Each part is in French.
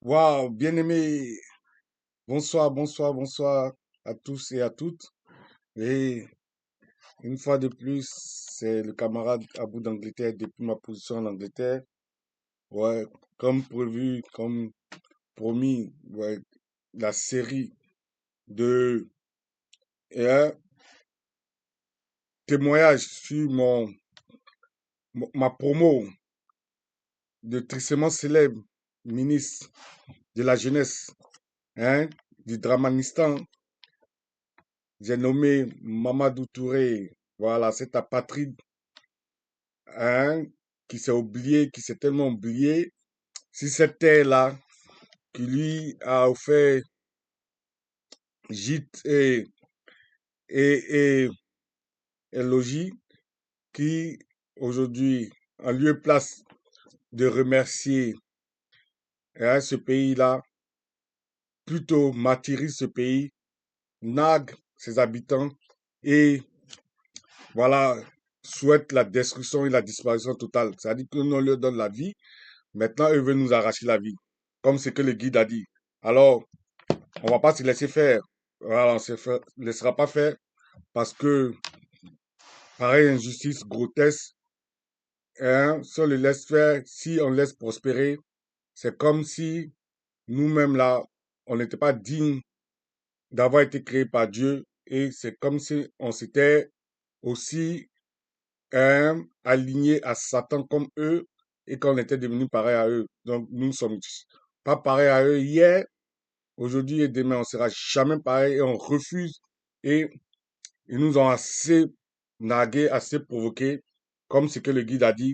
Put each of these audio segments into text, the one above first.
Waouh, bien-aimé, bonsoir, bonsoir, bonsoir à tous et à toutes. Et une fois de plus, c'est le camarade à bout d'Angleterre depuis ma position en Angleterre. Ouais, comme prévu, comme promis, ouais, la série de un témoignage sur ma promo de tristement célèbre ministre de la jeunesse, hein, du Dramanistan. J'ai nommé Mamadou Touré. Voilà, c'est apatride, hein, qui s'est oublié, qui s'est tellement oublié. Si cette terre-là, qui lui a offert gîte et, et logis, qui aujourd'hui, en lieu et place de remercier, hein, ce pays-là, plutôt martyrise ce pays, nague ses habitants et voilà, souhaite la destruction et la disparition totale. C'est-à-dire que nous on leur donne la vie, maintenant eux veulent nous arracher la vie, comme ce que le guide a dit. Alors, on va pas se laisser faire. Voilà, on se laissera pas faire parce que pareille injustice grotesque, hein, si on le laisse faire, si on laisse prospérer, c'est comme si nous-mêmes là, on n'était pas digne d'avoir été créé par Dieu et c'est comme si on s'était aussi, hein, aligné à Satan comme eux et qu'on était devenu pareil à eux. Donc nous ne sommes pas pareils à eux hier, aujourd'hui et demain, on sera jamais pareil et on refuse et ils nous ont assez nargué, assez provoqué, comme ce que le guide a dit,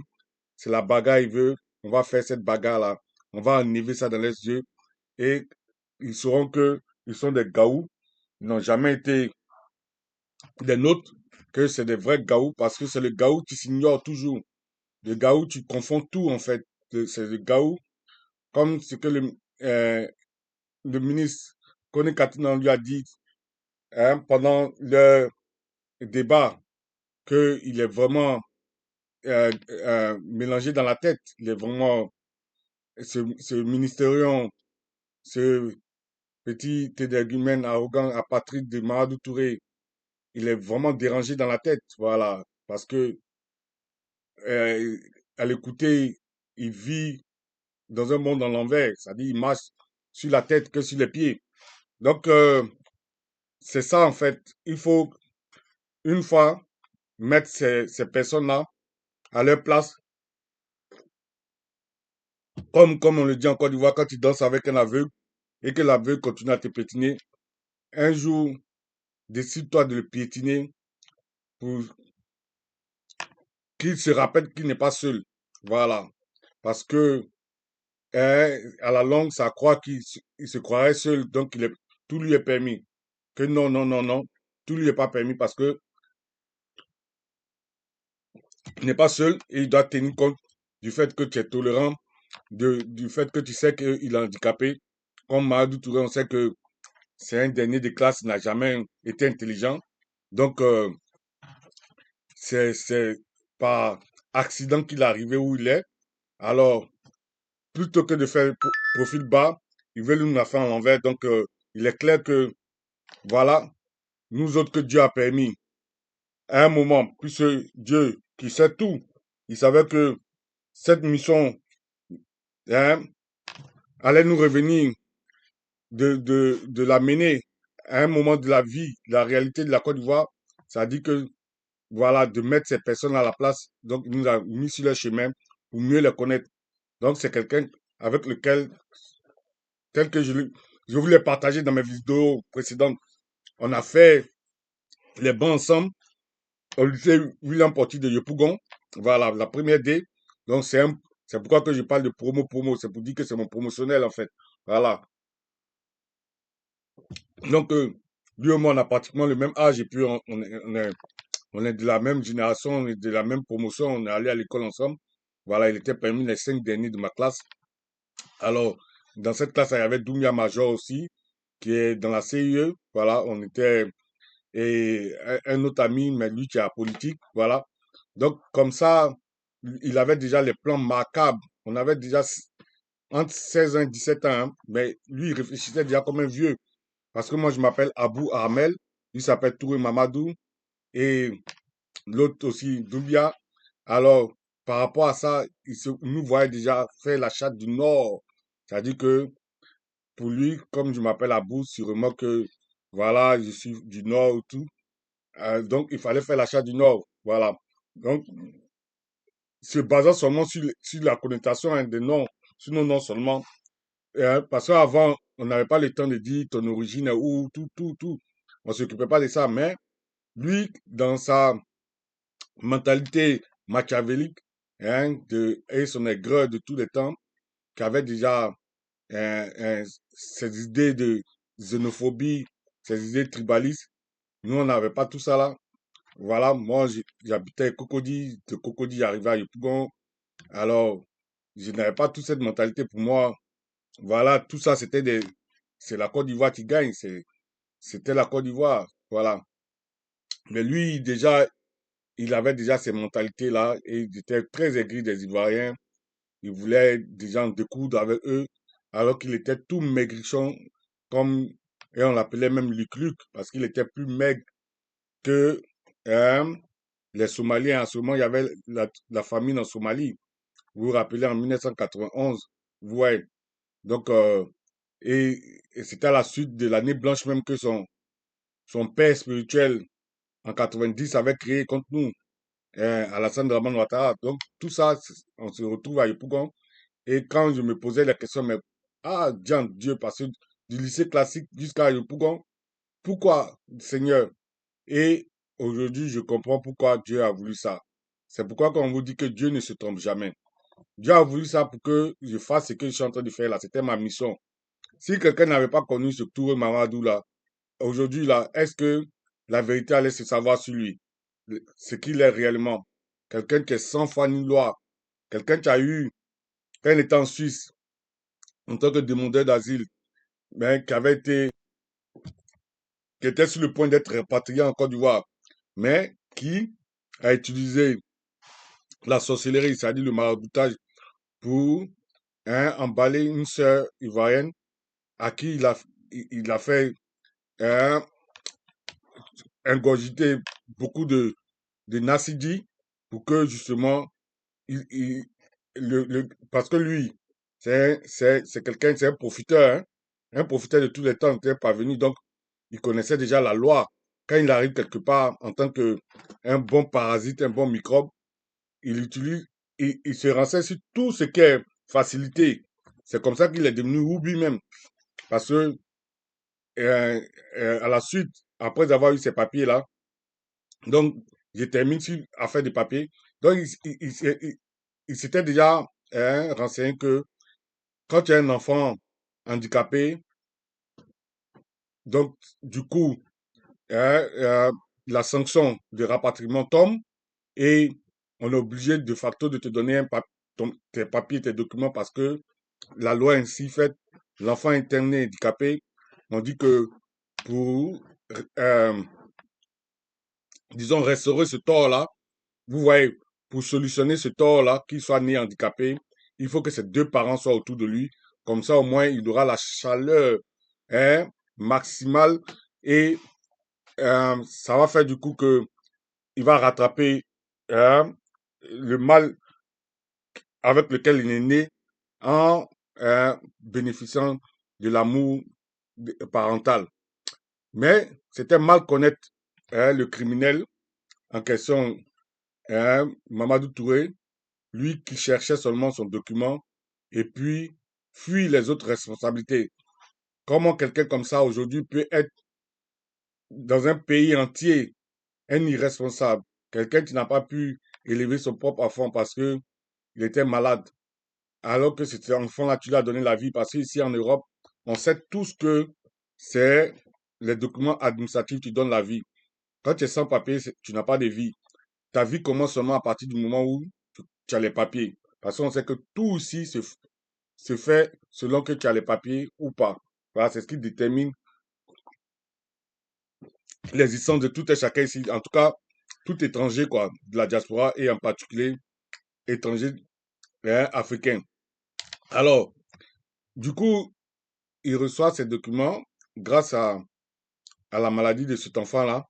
c'est la bagarre, il veut, on va faire cette bagarre-là, on va enlever ça dans les yeux, et ils sauront que ils sont des gaous, ils n'ont jamais été des nôtres, que c'est des vrais gaous, parce que c'est le gaou qui s'ignore toujours, le gaou tu confonds tout en fait, c'est le gaou, comme ce que le ministre Kone Katina lui a dit, hein, pendant le débat, qu'il est vraiment mélangé dans la tête. Il est vraiment, ce ministérium, ce petit énergumène arrogant, apatride de Mamadou Touré, il est vraiment dérangé dans la tête. Voilà. Parce que, euh, à l'écouter, il vit dans un monde en l'envers. C'est-à-dire, il marche sur la tête que sur les pieds. Donc, c'est ça, en fait. Il faut, une fois, mettre ces personnes-là à leur place. Comme on le dit en Côte d'Ivoire, quand tu danses avec un aveugle et que l'aveugle continue à te pétiner, un jour, décide-toi de le piétiner pour qu'il se rappelle qu'il n'est pas seul. Voilà. Parce que, hein, à la longue, ça croit il se croirait seul, donc tout lui est permis. Que non, non, non, non, tout lui est pas permis parce que il n'est pas seul et il doit tenir compte du fait que tu es tolérant, du fait que tu sais qu'il est handicapé. Comme Mamadou Touré, on sait que c'est un dernier de classe, il n'a jamais été intelligent. Donc, c'est par accident qu'il est arrivé où il est. Alors, plutôt que de faire profil bas, ils veulent nous la faire à l'envers. Donc, il est clair que, voilà, nous autres que Dieu a permis, à un moment, puisque Dieu, qui sait tout, il savait que cette mission, hein, allait nous revenir de la mener à un moment de la vie, la réalité de la Côte d'Ivoire. Ça dit que, voilà, de mettre ces personnes à la place. Donc, il nous a mis sur le chemin pour mieux les connaître. Donc, c'est quelqu'un avec lequel, tel que je voulais partager dans mes vidéos précédentes. On a fait les bons ensemble au lycée William Porty de Yopougon. Voilà, la première D. Donc, c'est pourquoi que je parle de promo. C'est pour dire que c'est mon promotionnel, en fait. Voilà. Donc, lui et moi, on a pratiquement le même âge et puis on est de la même génération, on est de la même promotion, on est allé à l'école ensemble. Voilà, il était parmi les 5 derniers de ma classe. Alors, dans cette classe, il y avait Doumia Major aussi, qui est dans la CIE. Voilà, on était, et un autre ami, mais lui qui est à politique. Voilà. Donc, comme ça, il avait déjà les plans macabres. On avait déjà entre 16 ans et 17 ans, hein, mais lui, il réfléchissait déjà comme un vieux. Parce que moi, je m'appelle Abou Armel, lui s'appelle Touré Mamadou, et l'autre aussi, Doubia. Alors, par rapport à ça, nous voyait déjà faire la chatte du Nord. C'est-à-dire que pour lui, comme je m'appelle Abou, sûrement que, voilà, je suis du Nord ou tout. Donc, il fallait faire la chatte du Nord. Voilà. Donc, se basant seulement sur la connotation hein, des noms, sur nos noms seulement. Parce qu'avant, on n'avait pas le temps de dire ton origine est où, tout, tout, tout. On s'occupait pas de ça. Mais lui, dans sa mentalité machiavélique, hein, et son aigreur de tous les temps, qui avait déjà ces idées de xénophobie, ces idées tribalistes, nous, on n'avait pas tout ça là. Voilà, moi, j'habitais Cocody, de Cocody, j'arrivais à Yopougon. Alors, je n'avais pas toute cette mentalité pour moi. Voilà, tout ça, c'est la Côte d'Ivoire qui gagne, c'était la Côte d'Ivoire. Voilà. Mais lui, déjà, il avait déjà ces mentalités-là et il était très aigri des Ivoiriens. Il voulait déjà en découdre avec eux, alors qu'il était tout maigrichon, comme, et on l'appelait même Luc Luc, parce qu'il était plus maigre que euh, les Somaliens. En ce moment, il y avait la famine en Somalie. Vous vous rappelez, en 1991, ouais. Donc, et, et c'était à la suite de l'année blanche même que son père spirituel, en 90, avait créé contre nous, Alassane Draman Ouattara. Donc, tout ça, on se retrouve à Yopougon. Et quand je me posais la question, mais, ah, Dieu, parce que du lycée classique jusqu'à Yopougon, pourquoi, Seigneur? Et aujourd'hui, je comprends pourquoi Dieu a voulu ça. C'est pourquoi quand on vous dit que Dieu ne se trompe jamais. Dieu a voulu ça pour que je fasse ce que je suis en train de faire là. C'était ma mission. Si quelqu'un n'avait pas connu ce Touré Mamadou là, aujourd'hui là, est-ce que la vérité allait se savoir sur lui? Ce qu'il est réellement. Quelqu'un qui est sans foi ni loi. Quelqu'un qui a eu, quand il était en Suisse, en tant que demandeur d'asile, mais qui était sur le point d'être répatrié en Côte d'Ivoire, mais qui a utilisé la sorcellerie, c'est-à-dire le maraboutage, pour emballer une sœur ivoirienne à qui il a fait hein, ingurgiter beaucoup de Nassidi pour que justement, il- parce que lui, c'est quelqu'un, c'est un profiteur, hein, un profiteur de tous les temps, il était parvenu, donc il connaissait déjà la loi. Quand il arrive quelque part en tant que un bon parasite, un bon microbe, il utilise, il se renseigne sur tout ce qui est facilité. C'est comme ça qu'il est devenu Ruby même. Parce que, à la suite, après avoir eu ces papiers-là, donc, je termine sur affaire de papier. Donc, il s'était déjà renseigné que quand tu as un enfant handicapé, donc, du coup, hein, la sanction de rapatriement tombe et on est obligé de facto de te donner tes papiers, tes documents parce que la loi ainsi faite, l'enfant interné handicapé, on dit que pour, euh, disons, restaurer ce tort-là, vous voyez, pour solutionner ce tort-là, qu'il soit né handicapé, il faut que ses deux parents soient autour de lui. Comme ça, au moins, il aura la chaleur hein, maximale et ça va faire du coup que il va rattraper hein, le mal avec lequel il est né en bénéficiant de l'amour parental. Mais c'était mal connaître le criminel en question, Mamadou Touré, lui qui cherchait seulement son document et puis fuit les autres responsabilités. Comment quelqu'un comme ça aujourd'hui peut être dans un pays entier un irresponsable, quelqu'un qui n'a pas pu élever son propre enfant parce que il était malade, alors que cet enfant-là, tu lui as donné la vie parce qu'ici en Europe, on sait tous que c'est les documents administratifs qui donnent la vie. Quand tu es sans papier, tu n'as pas de vie. Ta vie commence seulement à partir du moment où tu as les papiers. Parce qu'on sait que tout ici se fait selon que tu as les papiers ou pas. Voilà, c'est ce qui détermine l'existence de tout et chacun ici. En tout cas, tout étranger, quoi, de la diaspora et en particulier étranger hein, africain. Alors, Du coup, il reçoit ces documents grâce à la maladie de cet enfant-là,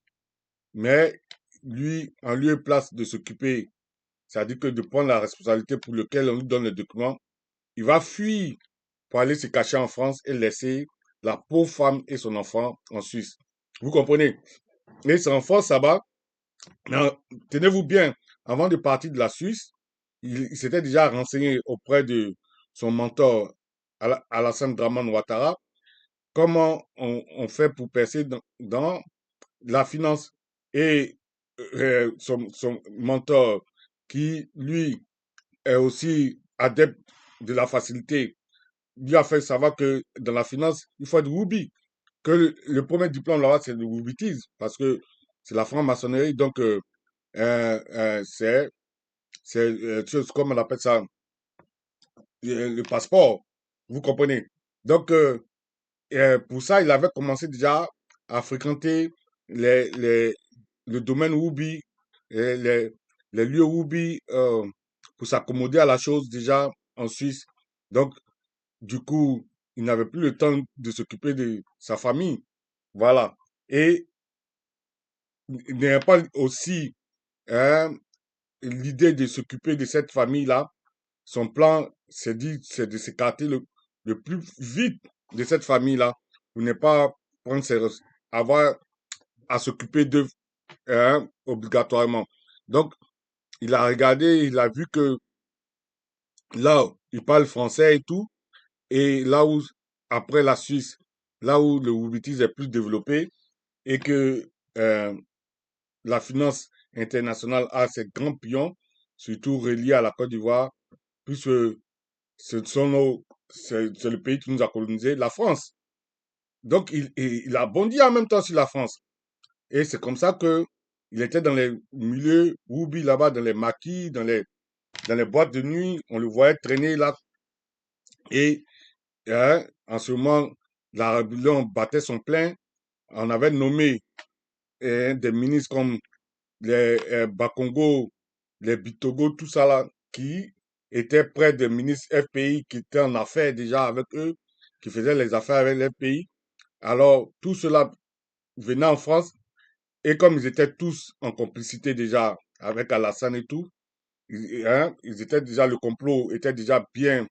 mais lui, en lieu et place de s'occuper, c'est-à-dire que de prendre la responsabilité pour lequel on lui donne le document, il va fuir pour aller se cacher en France et laisser la pauvre femme et son enfant en Suisse. Vous comprenez? Et c'est en France, là-bas. Tenez-vous bien, avant de partir de la Suisse, il s'était déjà renseigné auprès de son mentor, Alassane Draman Ouattara, comment on fait pour percer dans la finance. Et son mentor, qui lui est aussi adepte de la facilité, lui a fait savoir que dans la finance, il faut être Woubi. Que le premier diplôme là-bas, c'est le Woubitisme, parce que c'est la franc-maçonnerie. Donc, comme on appelle ça, le passeport. Vous comprenez? Donc, pour ça, il avait commencé déjà à fréquenter les, les, le domaine Woubi, et les lieux Woubi, pour s'accommoder à la chose déjà en Suisse. Donc, du coup, il n'avait plus le temps de s'occuper de sa famille. Voilà. Et il n'avait pas aussi hein, l'idée de s'occuper de cette famille-là. Son plan, c'est de s'écarter le plus vite de cette famille-là pour ne pas prendre avoir à s'occuper d'eux obligatoirement. Donc, il a regardé, il a vu que là, il parle français et tout, et là où, après la Suisse, là où le woubitisme est plus développé et que euh, la finance internationale a ses grands pions, surtout reliés à la Côte d'Ivoire, puisque c'est le pays qui nous a colonisé, la France. Donc, il a bondi en même temps sur la France. Et c'est comme ça que il était dans les milieux Woubi là-bas, dans les maquis, dans les boîtes de nuit. On le voyait traîner là. Et en ce moment, la rébellion battait son plein. On avait nommé des ministres comme les Bakongo, les Bitogo, tout ça là, qui étaient près des ministres FPI qui étaient en affaires déjà avec eux, qui faisaient les affaires avec les pays. Alors, tout cela venait en France et comme ils étaient tous en complicité déjà avec Alassane et tout, ils étaient déjà, le complot était déjà bien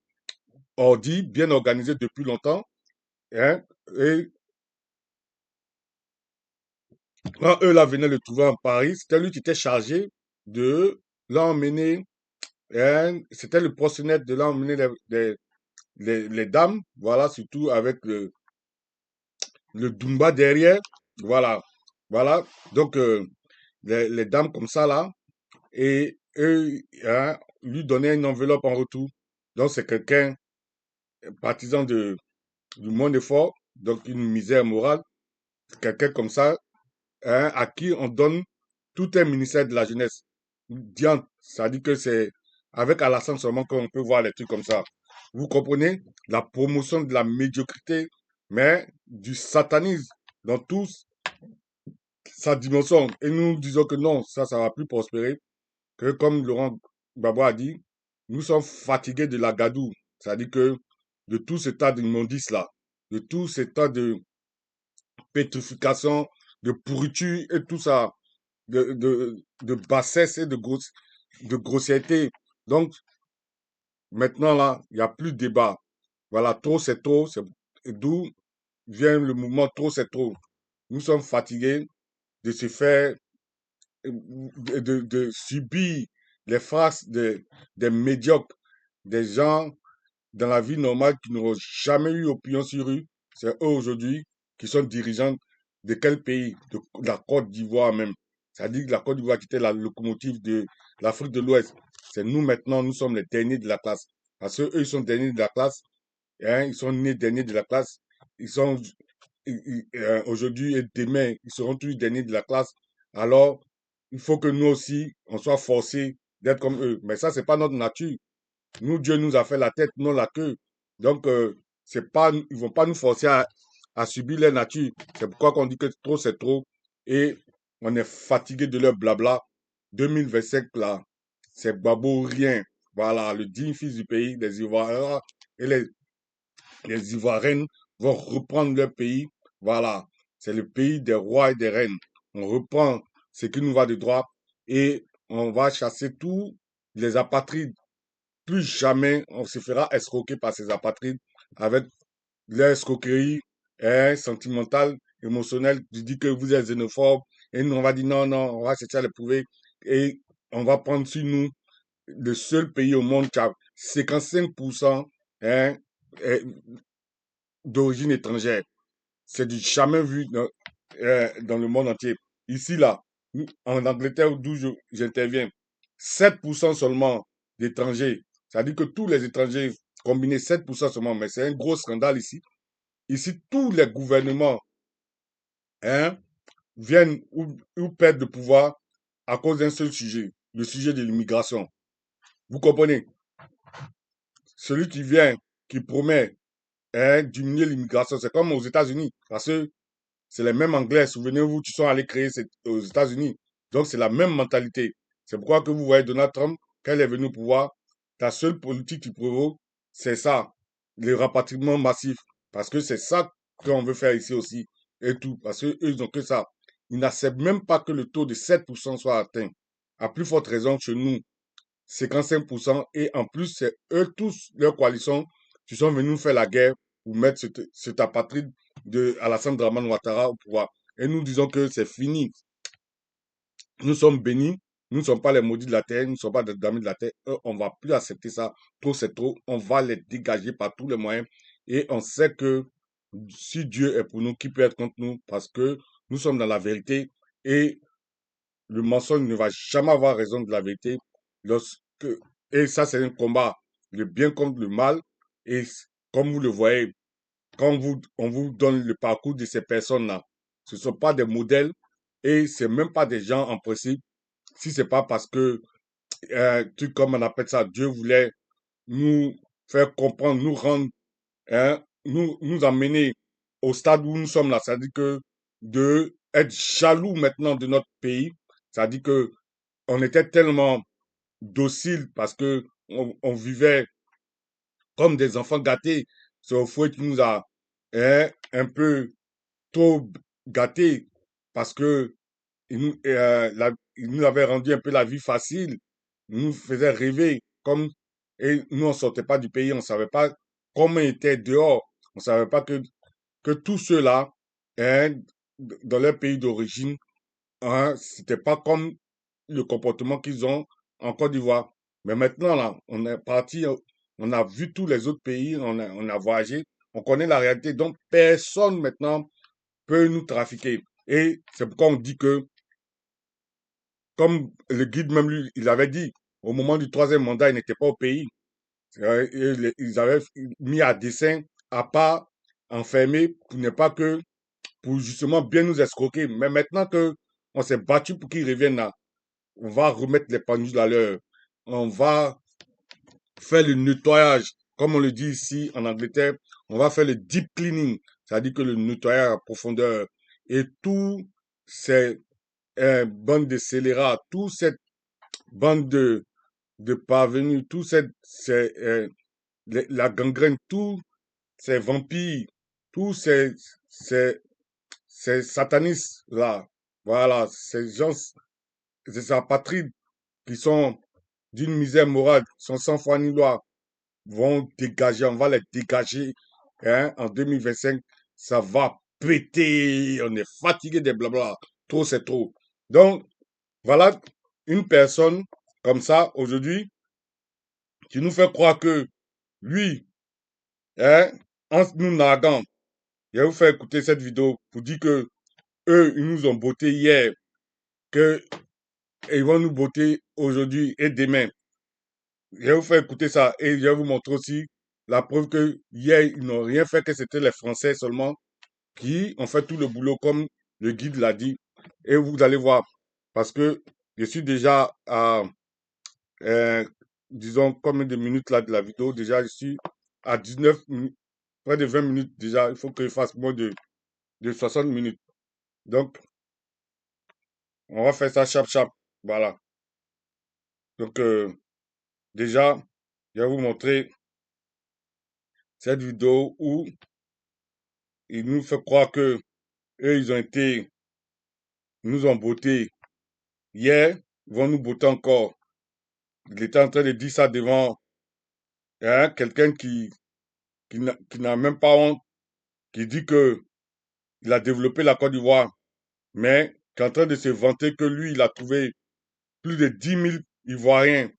ordi, bien organisé depuis longtemps. Hein, et quand eux là venaient le trouver en Paris, c'était lui qui était chargé de l'emmener. C'était le proxénète de l'emmener les dames, voilà, surtout avec le Dumba derrière, voilà, voilà. Donc, les dames comme ça, là, et eux, lui donnaient une enveloppe en retour. Donc, c'est quelqu'un, partisan du monde fort, donc une misère morale, quelqu'un comme ça, à qui on donne tout un ministère de la jeunesse. Diante, ça dit que c'est avec Alassane seulement qu'on peut voir les trucs comme ça. Vous comprenez? La promotion de la médiocrité, mais du satanisme dans toute sa dimension. Et nous disons que non, ça va plus prospérer. Que comme Laurent Gbagbo a dit, nous sommes fatigués de la gadoue. C'est-à-dire que de tout ce tas d'immondices là, de tout ce tas de pétrification, de pourriture et tout ça, de bassesse et de grossièreté. Donc, maintenant, là, il n'y a plus de débat. Voilà, trop, c'est trop. D'où vient le mouvement trop, c'est trop. Nous sommes fatigués de se faire, de subir les phrases des médiocres, des gens dans la vie normale qui n'auront jamais eu opinion sur eux. C'est eux aujourd'hui qui sont dirigeants de quel pays? De la Côte d'Ivoire même. C'est-à-dire que la Côte d'Ivoire qui était la locomotive de l'Afrique de l'Ouest. C'est nous maintenant, nous sommes les derniers de la classe. Parce que eux, ils sont derniers de la classe. Ils sont nés derniers de la classe. Ils sont aujourd'hui et demain, ils seront tous derniers de la classe. Alors, il faut que nous aussi, on soit forcés d'être comme eux. Mais ça, c'est pas notre nature. Nous, Dieu nous a fait la tête, non la queue. Donc, c'est pas, ils vont pas nous forcer à subir leur nature. C'est pourquoi qu'on dit que trop, c'est trop. Et on est fatigué de leur blabla. 2025, là, c'est babo rien. Voilà, le digne fils du pays, des Ivoiriens et les Ivoiriennes vont reprendre leur pays. Voilà, c'est le pays des rois et des reines. On reprend ce qui nous va de droit et on va chasser tous les apatrides. Plus jamais on se fera escroquer par ces apatrides avec l'escroquerie sentimentale, émotionnelle. Tu dis que vous êtes xénophobe et nous on va dire non, non, on va chercher à le prouver et on va prendre sur nous le seul pays au monde qui a 55% hein, eh, d'origine étrangère. C'est du jamais vu dans le monde entier. Ici, là, en Angleterre, d'où j'interviens, 7% seulement d'étrangers. Ça veut dire que tous les étrangers combinés, 7% seulement, mais c'est un gros scandale ici. Ici, tous les gouvernements hein, viennent ou perdent le pouvoir à cause d'un seul sujet, le sujet de l'immigration. Vous comprenez? Celui qui vient, qui promet diminuer l'immigration, c'est comme aux États-Unis, parce que c'est les mêmes Anglais. Souvenez-vous, qui sont allés créer aux États-Unis. Donc, c'est la même mentalité. C'est pourquoi que vous voyez Donald Trump, quand il est venu au pouvoir, la seule politique qui provoque, c'est ça, le rapatriement massif. Parce que c'est ça qu'on veut faire ici aussi, et tout. Parce qu'eux, ils ont que ça. Ils n'acceptent même pas que le taux de 7% soit atteint. À plus forte raison que chez nous, 55%. Et en plus, c'est eux tous, leur coalition, qui sont venus nous faire la guerre pour mettre cet apatride de Alassane Draman Ouattara au pouvoir. Et nous disons que c'est fini. Nous sommes bénis. Nous ne sommes pas les maudits de la terre. Nous ne sommes pas des amis de la terre. Eux, on ne va plus accepter ça. Trop, c'est trop. On va les dégager par tous les moyens. Et on sait que si Dieu est pour nous, qui peut être contre nous? Parce que nous sommes dans la vérité. Et le mensonge ne va jamais avoir raison de la vérité. Lorsque, et ça, c'est un combat, le bien contre le mal. Et comme vous le voyez, quand on vous donne le parcours de ces personnes-là, ce ne sont pas des modèles et c'est même pas des gens en principe. Si c'est pas parce que, truc comme on appelle ça, Dieu voulait nous faire comprendre, nous rendre, nous amener au stade où nous sommes là. C'est-à-dire que de être jaloux maintenant de notre pays, c'est-à-dire que on était tellement docile parce que on vivait comme des enfants gâtés. C'est au fouet qui nous a un peu trop gâtés parce que il nous avait rendu un peu la vie facile. Il nous faisait rêver comme et nous on sortait pas du pays, on savait pas comment il était dehors. On savait pas que tous ceux-là, hein, dans leur pays d'origine, hein, c'était pas comme le comportement qu'ils ont en Côte d'Ivoire. Mais maintenant, là, on est parti, on a vu tous les autres pays, on a voyagé, on connaît la réalité. Donc, personne maintenant peut nous trafiquer. Et c'est pourquoi on dit que, comme le guide même lui, il avait dit, au moment du troisième mandat, il n'était pas au pays. Et ils avaient mis à dessein, à pas enfermer pour ne pas que, pour justement bien nous escroquer. Mais maintenant que on s'est battu pour qu'ils reviennent là, on va remettre les pendules à l'heure. On va faire le nettoyage, comme on le dit ici en Angleterre. On va faire le deep cleaning, c'est-à-dire que le nettoyage à profondeur. Et tout ces bandes de scélérats, toute cette bande de parvenus, tout la gangrène, tous ces vampires, tous ces, ces satanistes-là, voilà, ces gens, ces apatrides qui sont d'une misère morale, sont sans foi ni loi, vont dégager, on va les dégager en 2025. Ça va péter, on est fatigué des blabla. Trop, c'est trop. Donc, voilà une personne comme ça, aujourd'hui, qui nous fait croire que lui, hein, en nous narguant, je vais vous faire écouter cette vidéo pour dire que eux, ils nous ont botté hier, que ils vont nous botter aujourd'hui et demain. Je vais vous faire écouter ça et je vais vous montrer aussi la preuve que hier, ils n'ont rien fait, que c'était les Français seulement qui ont fait tout le boulot comme le guide l'a dit. Et vous allez voir, parce que je suis déjà à, euh, disons, combien de minutes là de la vidéo. Déjà, je suis à 19 minutes, près de 20 minutes déjà. Il faut que je fasse moins de 60 minutes. Donc, on va faire ça chap chap. Voilà. Donc, déjà, je vais vous montrer cette vidéo où il nous fait croire que eux, ils nous ont botté hier, ils vont nous botter encore. Il était en train de dire ça devant quelqu'un qui n'a même pas honte, qui dit que il a développé la Côte d'Ivoire, mais qui est en train de se vanter que lui, il a trouvé plus de 10 000 Ivoiriens,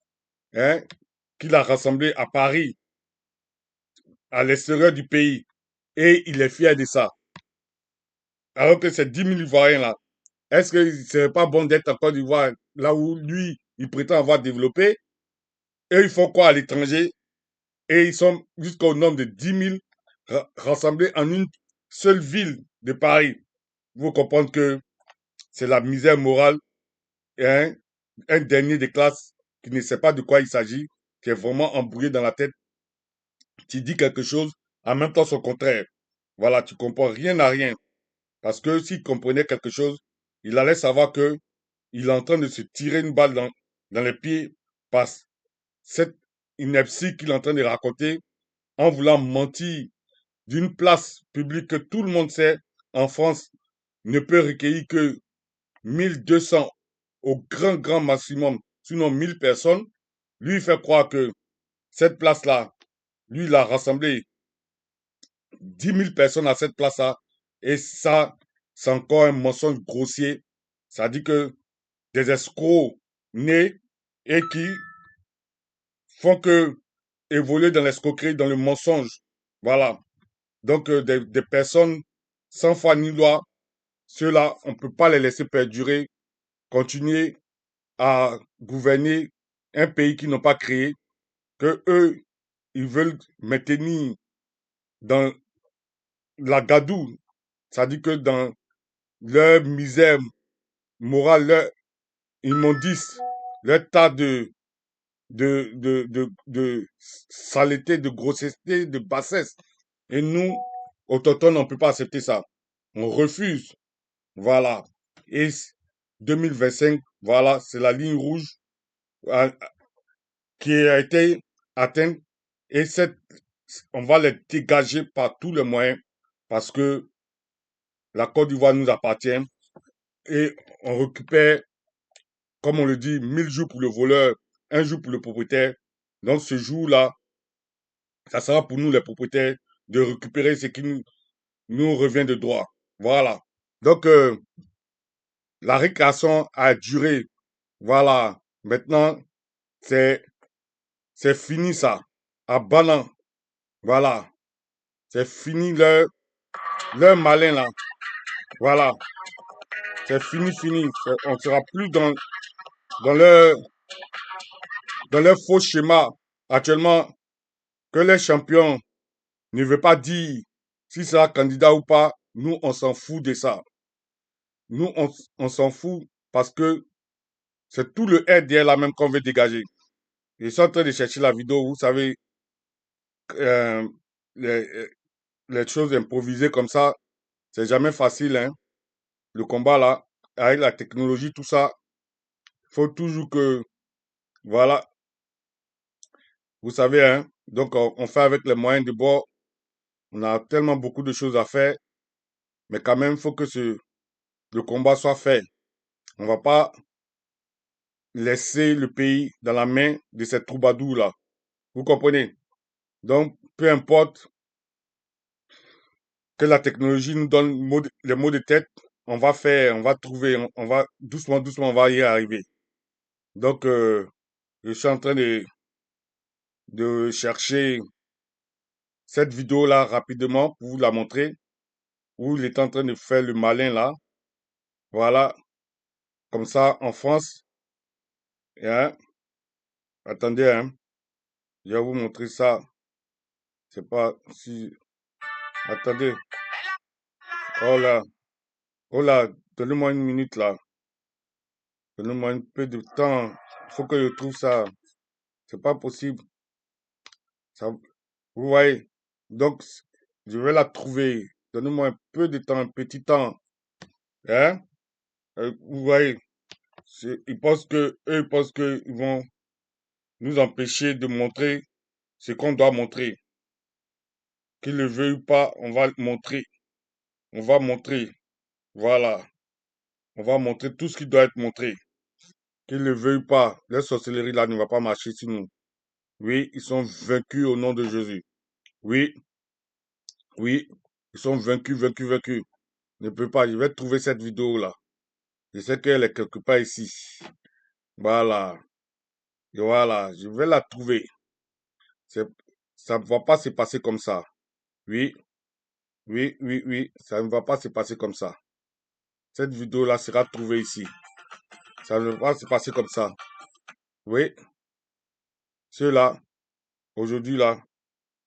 hein, qu'il a rassemblés à Paris, à l'extérieur du pays, et il est fier de ça. Alors que ces 10 000 Ivoiriens-là, est-ce qu'il ne serait pas bon d'être en Côte d'Ivoire, là où lui, il prétend avoir développé, et ils font quoi à l'étranger, et ils sont jusqu'au nombre de 10 000 rassemblés en une seule ville de Paris. Vous comprenez que c'est la misère morale et un dernier de classe qui ne sait pas de quoi il s'agit, qui est vraiment embrouillé dans la tête. Tu dis quelque chose, en même temps son contraire. Voilà, tu comprends rien à rien. Parce que s'il comprenait quelque chose, il allait savoir que il est en train de se tirer une balle dans les pieds par cette ineptie qu'il est en train de raconter en voulant mentir d'une place publique que tout le monde sait en France ne peut recueillir que 1 200 au grand maximum, sinon 1 000 personnes. Lui, il fait croire que cette place-là, lui, il a rassemblé 10 000 personnes à cette place-là. Et ça, c'est encore un mensonge grossier. Ça dit que des escrocs nés et qui font que évoluer dans l'escroquerie, dans le mensonge. Voilà. Donc, des personnes sans foi ni loi, ceux-là, on ne peut pas les laisser perdurer, continuer à gouverner un pays qu'ils n'ont pas créé, que eux, ils veulent maintenir dans la gadoue. Ça dit que dans leur misère morale, leur immondice, leur tas de saleté, de grossesseté, de bassesse. Et nous, autochtones, on ne peut pas accepter ça. On refuse. Voilà. Et 2025, voilà, c'est la ligne rouge qui a été atteinte. Et on va les dégager par tous les moyens parce que la Côte d'Ivoire nous appartient et on récupère, comme on le dit, 1 000 jours pour le voleur, 1 jour pour le propriétaire. Donc ce jour-là, ça sera pour nous les propriétaires de récupérer ce qui nous revient de droit. Voilà. Donc la récréation a duré. Voilà. Maintenant, c'est c'est fini ça. À Banan. Voilà. C'est fini leur malin là. Voilà. C'est fini, fini. On ne sera plus dans leur, dans leur faux schéma. Actuellement, que les champions ne veut pas dire si sera candidat ou pas. Nous, on s'en fout de ça. Nous, on s'en fout parce que c'est tout le RDL là même qu'on veut dégager. Je suis en train de chercher la vidéo, vous savez, euh, les, les choses improvisées comme ça, c'est jamais facile, hein. Le combat là, avec la technologie, tout ça, faut toujours que, voilà, vous savez, hein. Donc, on fait avec les moyens de bord. On a tellement beaucoup de choses à faire, mais quand même, il faut que le combat soit fait. On va pas laisser le pays dans la main de ces troubadours là. Vous comprenez? Donc, peu importe que la technologie nous donne les mots de tête, on va faire, on va trouver, on va doucement, doucement, on va y arriver. Donc, je suis en train de chercher cette vidéo-là rapidement pour vous la montrer, où il est en train de faire le malin là. Voilà, comme ça, en France. Hein, attendez, hein, je vais vous montrer ça. C'est pas si... Attendez. Oh oh là, donnez-moi une minute là. Donnez-moi un peu de temps. Il faut que je trouve ça. C'est pas possible. Ça, vous voyez? Donc, je vais la trouver. Donnez-moi un peu de temps, un petit temps. Hein? Vous voyez? Ils pensent que ils vont, nous empêcher de montrer ce qu'on doit montrer. Qu'il le veuille ou pas, on va montrer. On va montrer. Voilà. On va montrer tout ce qui doit être montré. Qu'il le veuille ou pas, la sorcellerie là ne va pas marcher sur nous. Oui, ils sont vaincus au nom de Jésus. Oui, oui, ils sont vaincus, vaincus, vaincus. Ne peut pas, je vais trouver cette vidéo là. Je sais qu'elle est quelque part ici. Voilà. Et voilà, je vais la trouver. C'est- Ça ne va pas se passer comme ça. Oui, oui, oui, oui, ça ne va pas se passer comme ça. Cette vidéo-là sera trouvée ici. Ça ne va pas se passer comme ça. Oui, ceux-là, aujourd'hui là,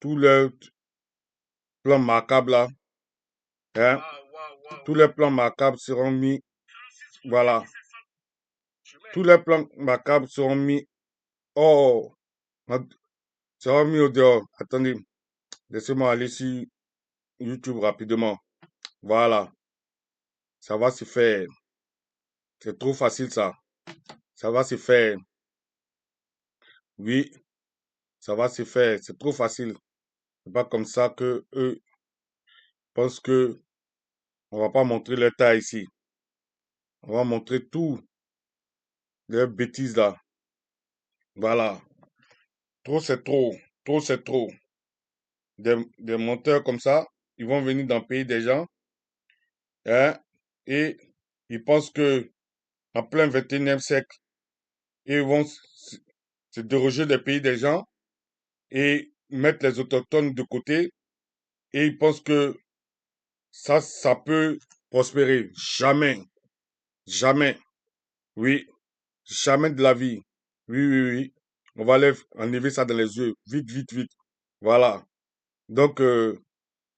tous leurs plans macabres là, hein, tous les plans macabres seront mis, voilà, tous les plans macabres seront mis, oh, seront mis au dehors. Attendez, laissez-moi aller sur YouTube rapidement. Voilà, ça va se faire. C'est trop facile ça. Ça va se faire. Oui, ça va se faire. C'est trop facile. C'est pas comme ça que eux pensent que on va pas montrer leur taille ici. On va montrer tout les bêtises là. Voilà. Trop c'est trop. Trop c'est trop. Des monteurs comme ça, ils vont venir dans le pays des gens, hein, et ils pensent que en plein 21e siècle, ils vont se déroger des pays des gens et mettre les autochtones de côté et ils pensent que ça peut prospérer. Jamais. Jamais. Oui. Jamais de la vie. Oui, oui, oui. On va aller enlever ça dans les yeux. Vite, vite, vite. Voilà. Donc,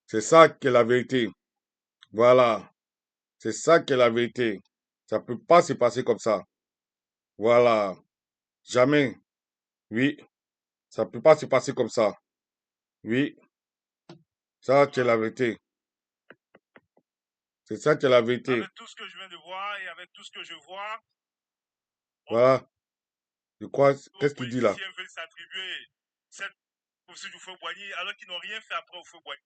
c'est ça qui est la vérité. Voilà. C'est ça qui est la vérité. Ça peut pas se passer comme ça. Voilà. Jamais. Oui. Ça peut pas se passer comme ça. Oui. Ça, qui est la vérité. C'est ça qui est la vérité. Avec tout ce que je viens de voir et avec tout ce que je vois, Voilà. Je crois, nos qu'est-ce qu'il dit là? politiciens veulent s'attribuer cette prophétie du feu Boigny alors qu'ils n'ont rien fait après au feu Boigny.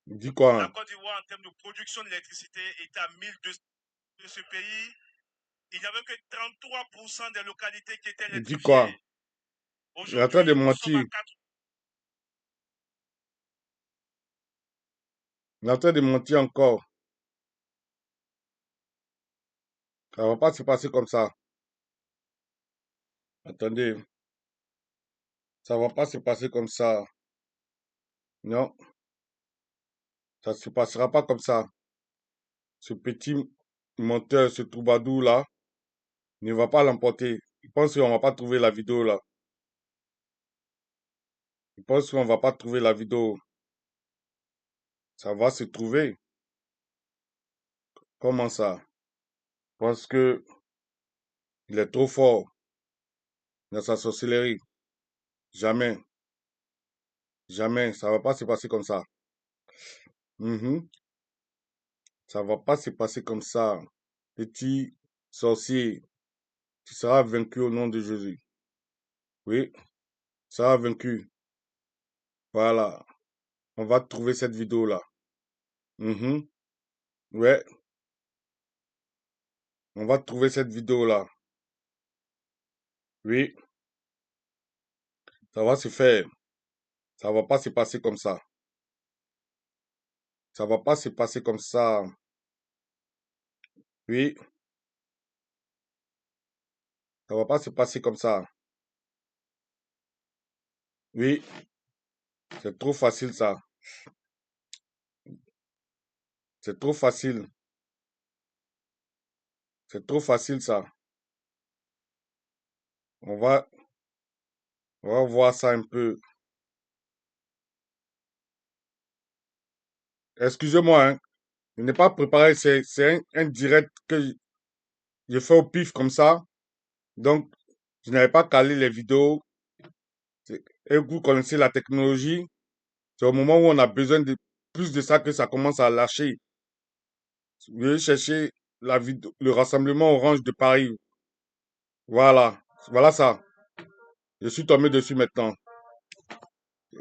Il dit quoi, La hein? Côte d'Ivoire, en termes de production d'électricité, est à 1200 de ce pays. Il n'y avait que 33% des localités qui étaient Il dit quoi? électrifiées. Il est en train de Aujourd'hui, nous sommes mentir. à 4. Il est en train de mentir encore. Ça va pas se passer comme ça. Attendez. Ça va pas se passer comme ça. Non. Ça se passera pas comme ça. Ce petit menteur, ce troubadour là, ne va pas l'emporter. Il pense qu'on va pas trouver la vidéo là. Il pense qu'on va pas trouver la vidéo. Ça va se trouver. Comment ça? Parce que il est trop fort dans sa sorcellerie. Jamais. Jamais. Ça va pas se passer comme ça. Mhm. Ça va pas se passer comme ça. Petit sorcier, tu seras vaincu au nom de Jésus. Oui, tu seras vaincu. Voilà. On va trouver cette vidéo là. Mhm. Ouais, on va trouver cette vidéo là. Oui, ça va se faire. Ça va pas se passer comme ça. Ça va pas se passer comme ça. Oui, ça va pas se passer comme ça. Oui, c'est trop facile ça. C'est trop facile. C'est trop facile ça. On va, on va voir ça un peu. Excusez-moi, hein. Je n'ai pas préparé. C'est un direct que je fais au pif comme ça. Donc, je n'avais pas calé les vidéos. Et vous connaissez la technologie. C'est au moment où on a besoin de plus de ça que ça commence à lâcher. Je vais chercher le rassemblement orange de Paris. Voilà. Voilà ça. Je suis tombé dessus maintenant.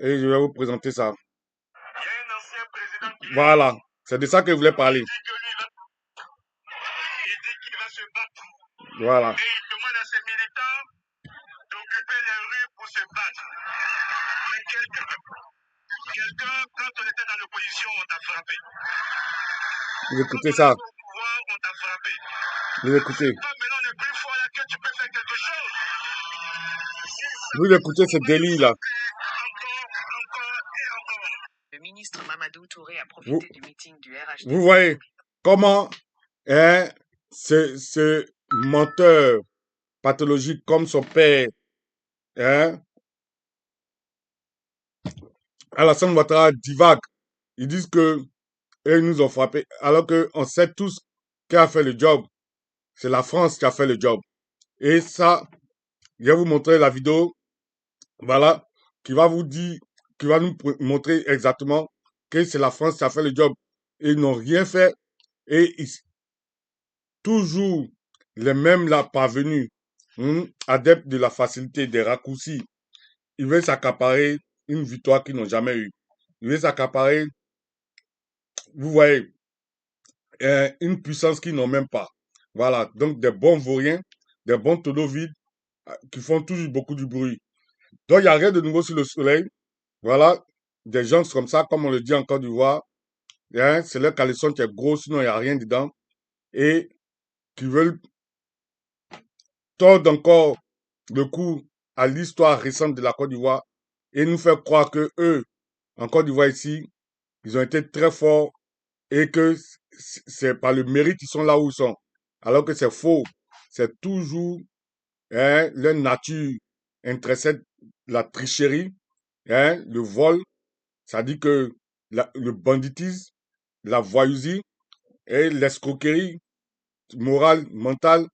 Et je vais vous présenter ça. Il y a un ancien président qui Voilà. C'est de ça que je voulais parler. dit qu'il va se battre. Voilà. Et il demande à ses militants d'occuper les rues pour se battre. Mais quelqu'un, quand on était dans l'opposition, on t'a frappé. Vous écoutez Quand ça. on est au pouvoir, on t'a frappé. Vous écoutez. Toi, maintenant, on est plus fort là que tu peux faire quelque chose. Vous écoutez ce délit là. Encore et encore. Le ministre Mamadou Touré a profité du meeting du RHDC. Vous voyez comment ce menteur pathologique comme son père, Alassane Ouattara divague. Ils disent que eux nous ont frappé, alors qu'on sait tous qui a fait le job. C'est la France qui a fait le job. Et ça, je vais vous montrer la vidéo, voilà, qui va vous dire, qui va nous montrer exactement que c'est la France qui a fait le job. Et ils n'ont rien fait. Et toujours les mêmes là parvenus, adeptes de la facilité, des raccourcis. Ils veulent s'accaparer une victoire qu'ils n'ont jamais eue. Ils veulent s'accaparer, vous voyez, une puissance qu'ils n'ont même pas. Voilà, donc des bons vauriens, des bons tonneaux vides qui font toujours beaucoup de bruit. Donc il n'y a rien de nouveau sur le soleil. Voilà, des gens comme ça, comme on le dit en Côte d'Ivoire, c'est leur caleçon qui est gros, sinon il n'y a rien dedans. Et qui veulent tordre encore le cou à l'histoire récente de la Côte d'Ivoire et nous faire croire que eux, en Côte d'Ivoire ici, ils ont été très forts et que c'est par le mérite qu'ils sont là où ils sont. Alors que c'est faux. C'est toujours leur nature intercède la tricherie, le vol, ça dit que le banditisme, la voyousie et l'escroquerie morale, mentale,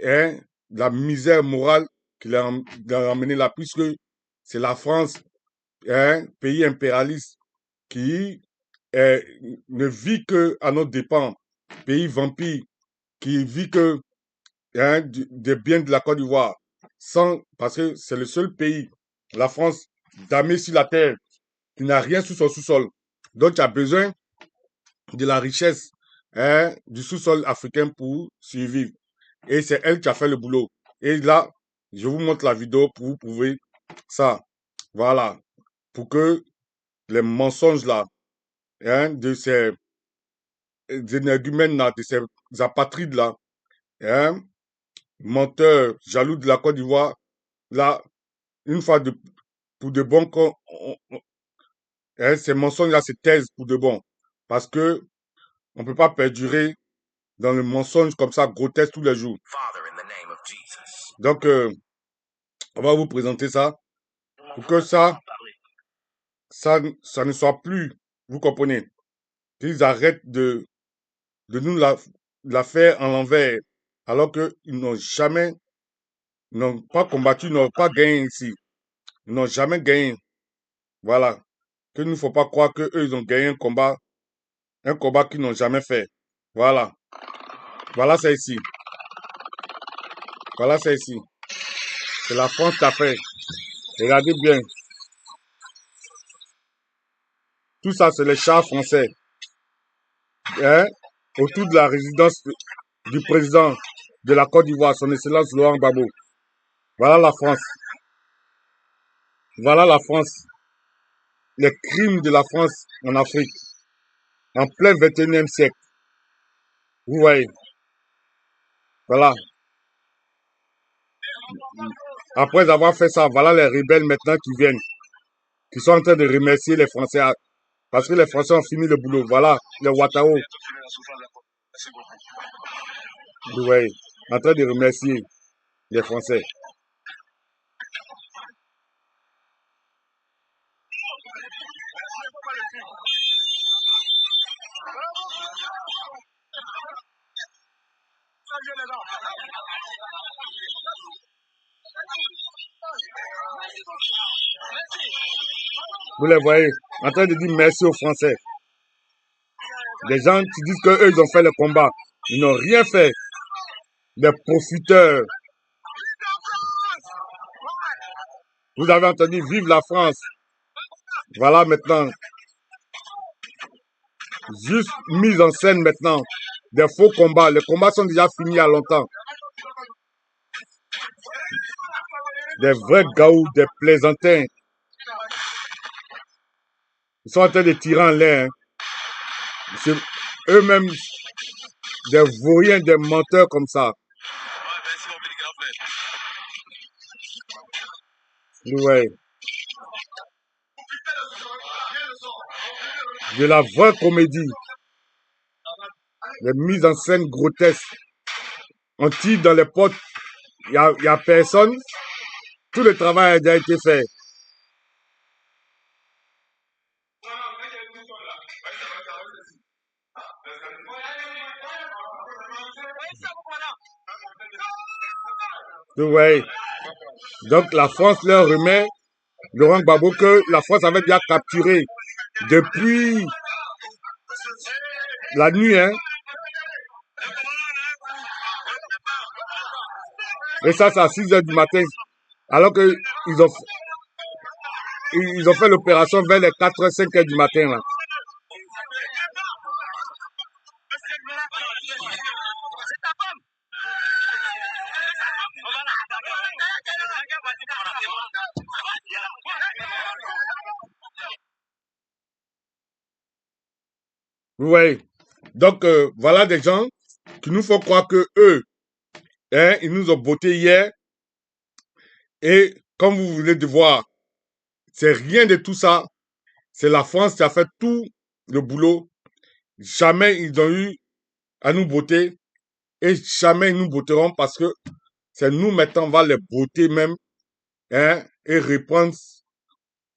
la misère morale qui l'a ramené là, puisque c'est la France, pays impérialiste, qui ne vit que à nos dépens, pays vampire, qui vit que des biens de la Côte d'Ivoire, parce que c'est le seul pays, la France, damé sur la terre, qui n'a rien sous son sous-sol. Donc, tu as besoin de la richesse du sous-sol africain pour survivre. Et c'est elle qui a fait le boulot. Et là, je vous montre la vidéo pour vous prouver ça. Voilà. Pour que les mensonges là, de ces énergumènes là, de ces apatrides là, menteurs, jaloux de la Côte d'Ivoire, là, une fois pour de bon, ces mensonges là se taisent pour de bon. Parce que on peut pas perdurer dans le mensonge comme ça, grotesque tous les jours. Donc, on va vous présenter ça pour que ça ne soit plus, vous comprenez, qu'ils arrêtent de nous la faire en l'envers, alors qu'ils n'ont jamais, n'ont pas combattu, n'ont pas gagné ici. Ils n'ont jamais gagné. Voilà. Qu'il ne faut pas croire qu'eux, ils ont gagné un combat qu'ils n'ont jamais fait. Voilà. Voilà, c'est ici. Voilà, c'est ici. C'est la France qui a fait. Regardez bien. Tout ça, c'est les chars français. Autour de la résidence du président de la Côte d'Ivoire, son Excellence Laurent Gbagbo. Voilà la France. Voilà la France. Les crimes de la France en Afrique. En plein 21e siècle. Vous voyez. Voilà. Après avoir fait ça, voilà les rebelles maintenant qui viennent. Qui sont en train de remercier les Français. Parce que les Français ont fini le boulot. Voilà, les Ouattao. Vous voyez. En train de remercier les Français. Vous les voyez, en train de dire merci aux Français. Des gens qui disent qu'eux, ils ont fait le combat. Ils n'ont rien fait. Des profiteurs. Vous avez entendu, vive la France. voilà maintenant, juste mise en scène maintenant, des faux combats. Les combats sont déjà finis il y a longtemps. Des vrais gaous, des plaisantins. Ils sont en train de tirer en l'air. Hein. C'est eux-mêmes des vauriens, des menteurs comme ça. Ouais. De la vraie comédie. Des mises en scène grotesques. On tire dans les potes. Il y a personne. Tout le travail a déjà été fait. Ouais. Donc la France leur remet Laurent Gbagbo que la France avait déjà capturé depuis la nuit. Hein. Et ça, c'est à 6 h du matin. Alors qu'ils ont fait l'opération vers les 4 h, 5 h du matin. Là. Oui. Donc, voilà des gens qui nous font croire que eux, hein, ils nous ont botté hier. Et comme vous venez de voir, c'est rien de tout ça. C'est la France qui a fait tout le boulot. Jamais ils ont eu à nous botter. Et jamais ils nous botteront parce que c'est nous maintenant, on va les botter même, hein, et reprendre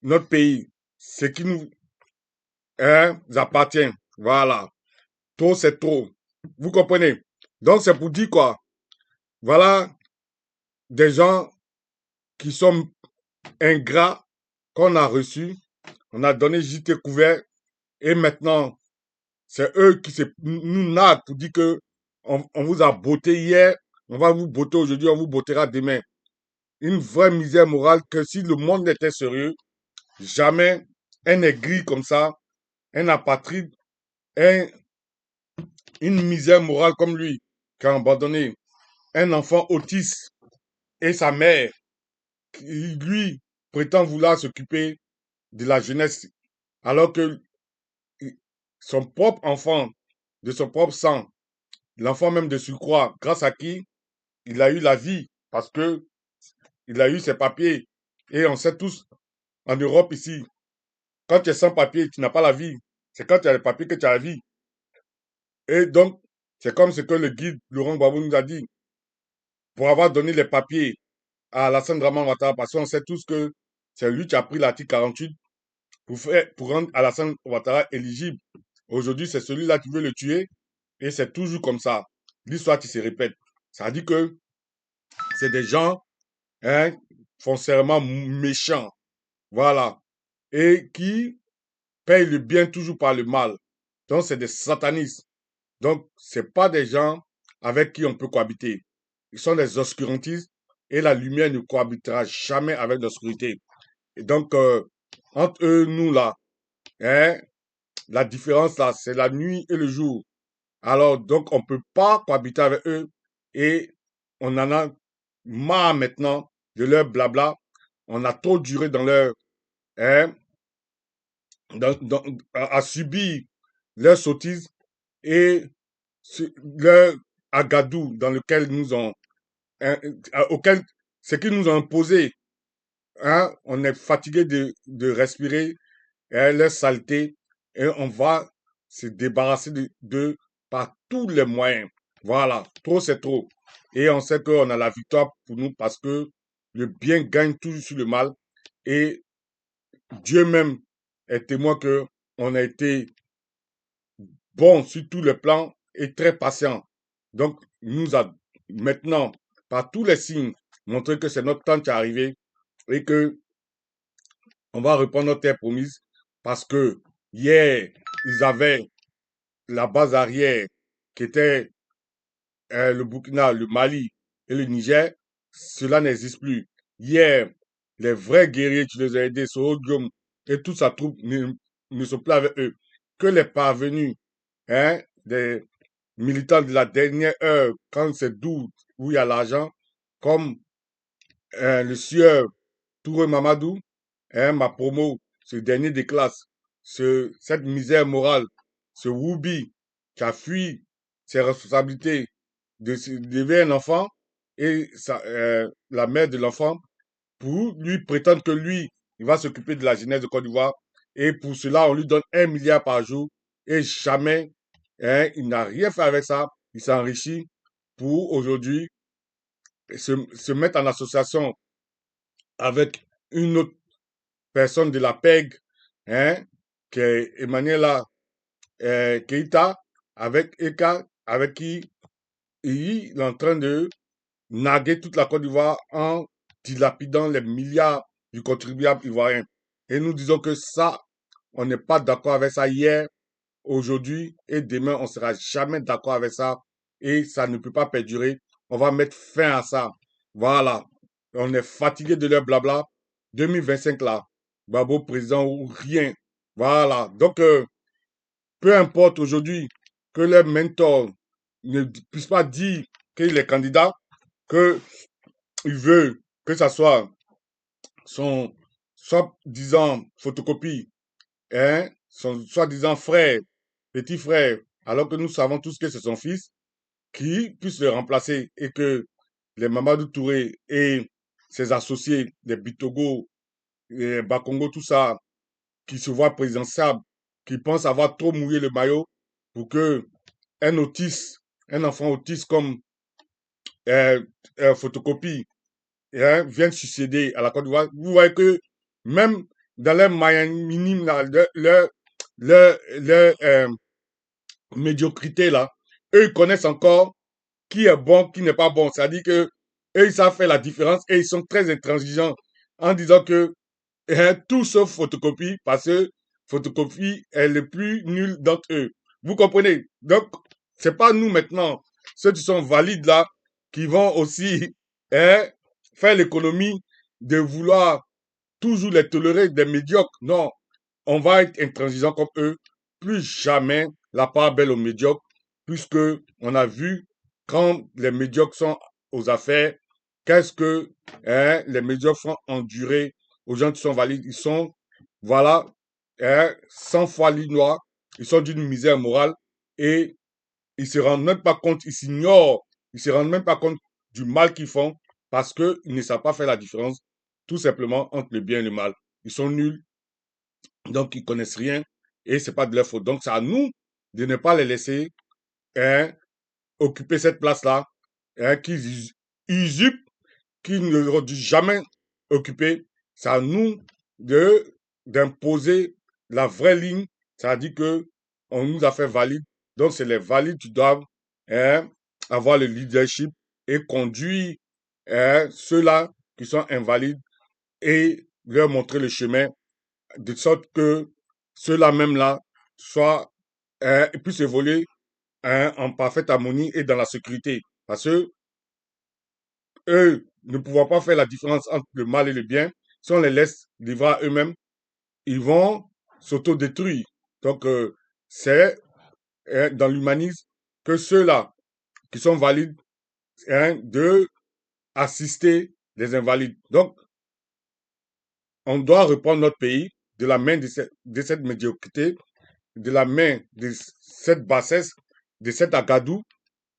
notre pays. Ce qui nous appartient. Voilà. Trop, c'est trop. Vous comprenez? Donc, c'est pour dire quoi? Voilà des gens qui sont ingrats qu'on a reçus. On a donné JT couvert. Et maintenant, c'est eux qui nous narguent pour dire que on vous a botté hier, on va vous botter aujourd'hui, on vous bottera demain. Une vraie misère morale que si le monde était sérieux, jamais un aigri comme ça, un apatride, une misère morale comme lui, qui a abandonné un enfant autiste et sa mère, qui lui prétend vouloir s'occuper de la jeunesse, alors que son propre enfant, de son propre sang, l'enfant même de surcroît, grâce à qui il a eu la vie, parce que il a eu ses papiers. Et on sait tous, en Europe ici, quand tu es sans papier, tu n'as pas la vie. C'est quand tu as les papiers que tu as la vie. Et donc, c'est comme ce que le guide Laurent Gbagbo nous a dit. Pour avoir donné les papiers à Alassane Draman Ouattara, parce qu'on sait tous que c'est lui qui a pris l'article 48 pour rendre Alassane Ouattara éligible. Aujourd'hui, c'est celui-là qui veut le tuer. Et c'est toujours comme ça. L'histoire qui se répète. Ça dit que c'est des gens foncièrement méchants. Voilà. Et qui payent le bien toujours par le mal. Donc, c'est des satanistes. Donc, c'est pas des gens avec qui on peut cohabiter. Ils sont des obscurantistes et la lumière ne cohabitera jamais avec l'obscurité. Et donc, entre eux, nous, là, hein, la différence, là, c'est la nuit et le jour. Alors, donc, on peut pas cohabiter avec eux et on en a marre maintenant de leur blabla. On a trop duré dans leur, hein, à subir leur sottise et leur agadou dans lequel nous ont, hein, auquel, ce qu'ils nous ont imposé. Hein, on est fatigué de respirer leur saleté et on va se débarrasser de par tous les moyens. Voilà, trop c'est trop. Et on sait qu'on a la victoire pour nous parce que le bien gagne toujours sur le mal et Dieu même est témoin que on a été bon sur tous les plans et très patient. Donc, il nous a maintenant, par tous les signes, montré que c'est notre temps qui est arrivé et que on va reprendre notre terre promise parce que hier, ils avaient la base arrière qui était le Burkina, le Mali et le Niger. Cela n'existe plus. Hier, les vrais guerriers qui les ont aidés, Soro Guillaume et toute sa troupe ne sont plus avec eux. Que les parvenus, hein, des militants de la dernière heure, quand c'est doux, où il y a l'argent, comme le sieur Touré Mamadou, hein, ma promo, ce dernier des classes, cette misère morale, ce Woubi qui a fui ses responsabilités d'élever un enfant et la mère de l'enfant pour lui prétendre que lui, il va s'occuper de la jeunesse de Côte d'Ivoire et pour cela, on lui donne 1 milliard par jour et jamais, hein, il n'a rien fait avec ça, il s'enrichit pour aujourd'hui se mettre en association avec une autre personne de la PEG, hein, qui est Emmanuela Keita, avec Eka, avec qui il est en train de narguer toute la Côte d'Ivoire en dilapidant les milliards du contribuable ivoirien. Et nous disons que ça, on n'est pas d'accord avec ça hier, aujourd'hui et demain, on sera jamais d'accord avec ça et ça ne peut pas perdurer. On va mettre fin à ça. Voilà. On est fatigué de leur blabla. 2025 là, Babo président ou rien. Voilà. Donc, peu importe aujourd'hui que leur mentor ne puisse pas dire qu'il est candidat, qu'il veut que ça soit son soi-disant photocopie, hein, son soi-disant frère, petit frère, alors que nous savons tous que c'est son fils, qui puisse le remplacer et que les Mamadou Touré et ses associés, les Bitogo, les Bakongo, tout ça, qui se voient présidentiables, qui pensent avoir trop mouillé le maillot pour que un autiste, un enfant autiste comme euh, photocopie, hein, vienne succéder à la Côte d'Ivoire. Vous voyez que même dans les moyens minimes, là, leur médiocrité, là, eux, ils connaissent encore qui est bon, qui n'est pas bon. C'est-à-dire que eux, ils savent faire la différence et ils sont très intransigeants en disant que tout sauf photocopie, parce que photocopie est le plus nul d'entre eux. Vous comprenez? Donc, c'est pas nous maintenant, ceux qui sont valides là, qui vont aussi hein, faire l'économie de vouloir toujours les tolérer des médiocres. Non, on va être intransigeant comme eux. Plus jamais la part belle aux médiocres, puisque on a vu quand les médiocres sont aux affaires, qu'est-ce que hein, les médiocres font endurer aux gens qui sont valides. Ils sont, voilà, hein, 100 fois linois, ils sont d'une misère morale et ils se rendent même pas compte, ils s'ignorent, ils se rendent même pas compte du mal qu'ils font parce qu'ils ne savent pas faire la différence tout simplement entre le bien et le mal. Ils sont nuls, donc ils connaissent rien et c'est pas de leur faute. Donc c'est à nous de ne pas les laisser hein, occuper cette place-là, hein, qu'ils usurpent, qu'ils n'auraient dû jamais occuper. C'est à nous de d'imposer la vraie ligne, c'est-à-dire que on nous a fait valide. Donc c'est les valides qui doivent hein, avoir le leadership et conduire hein, ceux-là qui sont invalides et leur montrer le chemin de sorte que ceux-là même là soient puissent évoluer hein, en parfaite harmonie et dans la sécurité. Parce que eux ne pouvant pas faire la différence entre le mal et le bien, si on les laisse livrer à eux-mêmes, ils vont s'autodétruire. Donc c'est hein, dans l'humanisme que ceux-là qui sont valides hein, de assister les invalides. Donc on doit reprendre notre pays de la main de cette médiocrité, de la main de cette bassesse, de cet agadou,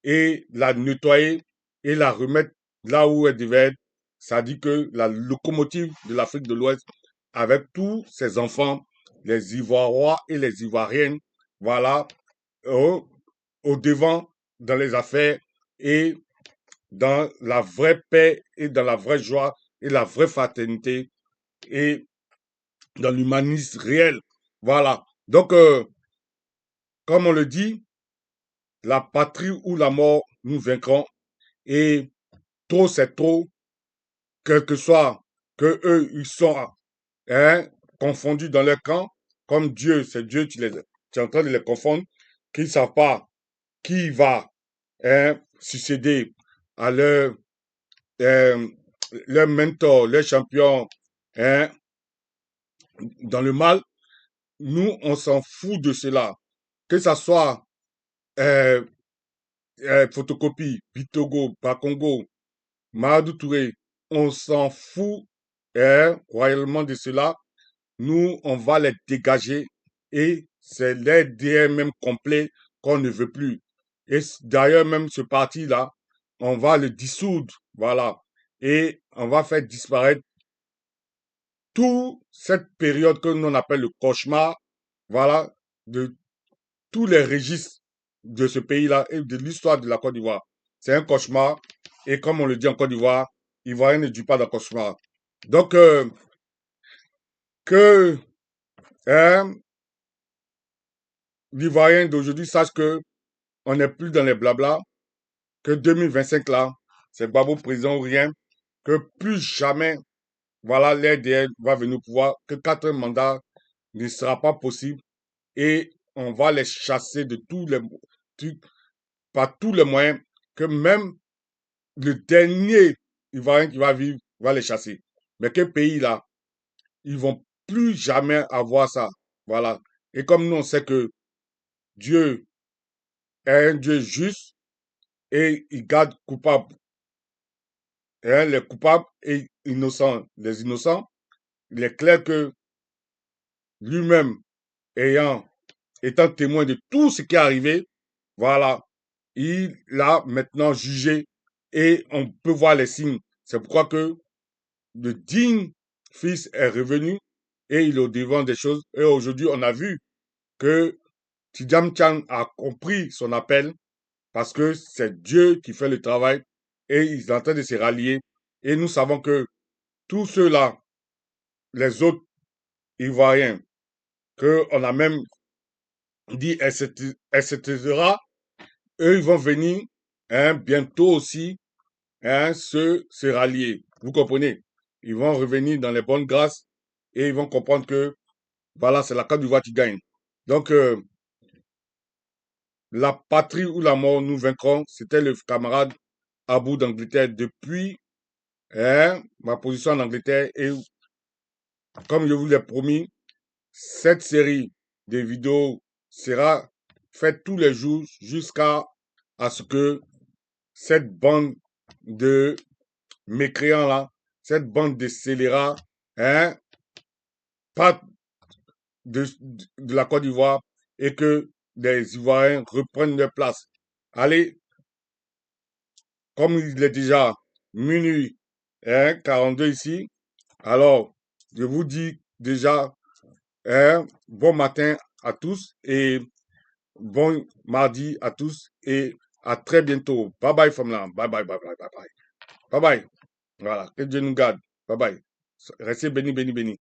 et la nettoyer et la remettre là où elle devait être. Ça dit que la locomotive de l'Afrique de l'Ouest, avec tous ses enfants, les Ivoiriens et les Ivoiriennes, voilà, au devant dans les affaires et dans la vraie paix et dans la vraie joie et la vraie fraternité et dans l'humanisme réel. Voilà. Donc, comme on le dit, la patrie ou la mort, nous vaincrons. Et trop, c'est trop, quel que soit que eux, ils sont hein, confondus dans leur camp, comme Dieu, c'est Dieu, tu es en train de les confondre, qu'ils ne savent pas qui va hein, succéder à euh, leur mentor, leur champion, hein, dans le mal, nous, on s'en fout de cela. Que ça soit euh, Photocopie, Bitogo, Bakongo, Mahamadou Touré, on s'en fout royalement de cela. Nous, on va les dégager et c'est l'ADM complet qu'on ne veut plus. Et d'ailleurs, même ce parti-là, on va le dissoudre, voilà. Et on va faire disparaître toute cette période que l'on appelle le cauchemar, voilà, de tous les registres de ce pays-là et de l'histoire de la Côte d'Ivoire. C'est un cauchemar. Et comme on le dit en Côte d'Ivoire, Ivoirien ne dit pas de cauchemar. Donc, que hein, l'Ivoirien d'aujourd'hui sache que on n'est plus dans les blablas, que 2025 là, c'est Gbagbo président ou rien, que plus jamais, voilà, l'RDL va venir au pouvoir, que 4 mandats ne sera pas possible et on va les chasser de par tous les moyens, que même le dernier Ivoirien qui va vivre va les chasser. Mais quel pays là, ils vont plus jamais avoir ça. Voilà. Et comme nous on sait que Dieu est un Dieu juste et il garde coupables, les coupables et innocents, les innocents, il est clair que lui-même étant témoin de tout ce qui est arrivé, voilà, il l'a maintenant jugé et on peut voir les signes. C'est pourquoi que le digne fils est revenu et il est au devant des choses. Et aujourd'hui, on a vu que Tidjam Tchang a compris son appel parce que c'est Dieu qui fait le travail et il est en train de se rallier. Et nous savons que tous ceux-là, les autres Ivoiriens, qu'on a même dit, etc., eux, ils vont venir bientôt aussi se rallier. Vous comprenez? Ils vont revenir dans les bonnes grâces et ils vont comprendre que, voilà, c'est la Côte d'Ivoire qui gagne. Donc, la patrie ou la mort, nous vaincrons. C'était le camarade Abou d'Angleterre depuis ma position en Angleterre. Et comme je vous l'ai promis, cette série de vidéos sera faite tous les jours jusqu'à ce que cette bande de mécréants là, cette bande de scélérats, parte de la Côte d'Ivoire et que les Ivoiriens reprennent leur place. Allez, comme il est déjà minuit 42 ici, alors je vous dis déjà bon matin à tous et bon mardi à tous et à très bientôt. Bye bye from là. Bye bye, bye bye, bye bye. Bye bye. Voilà, que Dieu nous garde. Bye bye. Restez bénis, bénis, bénis.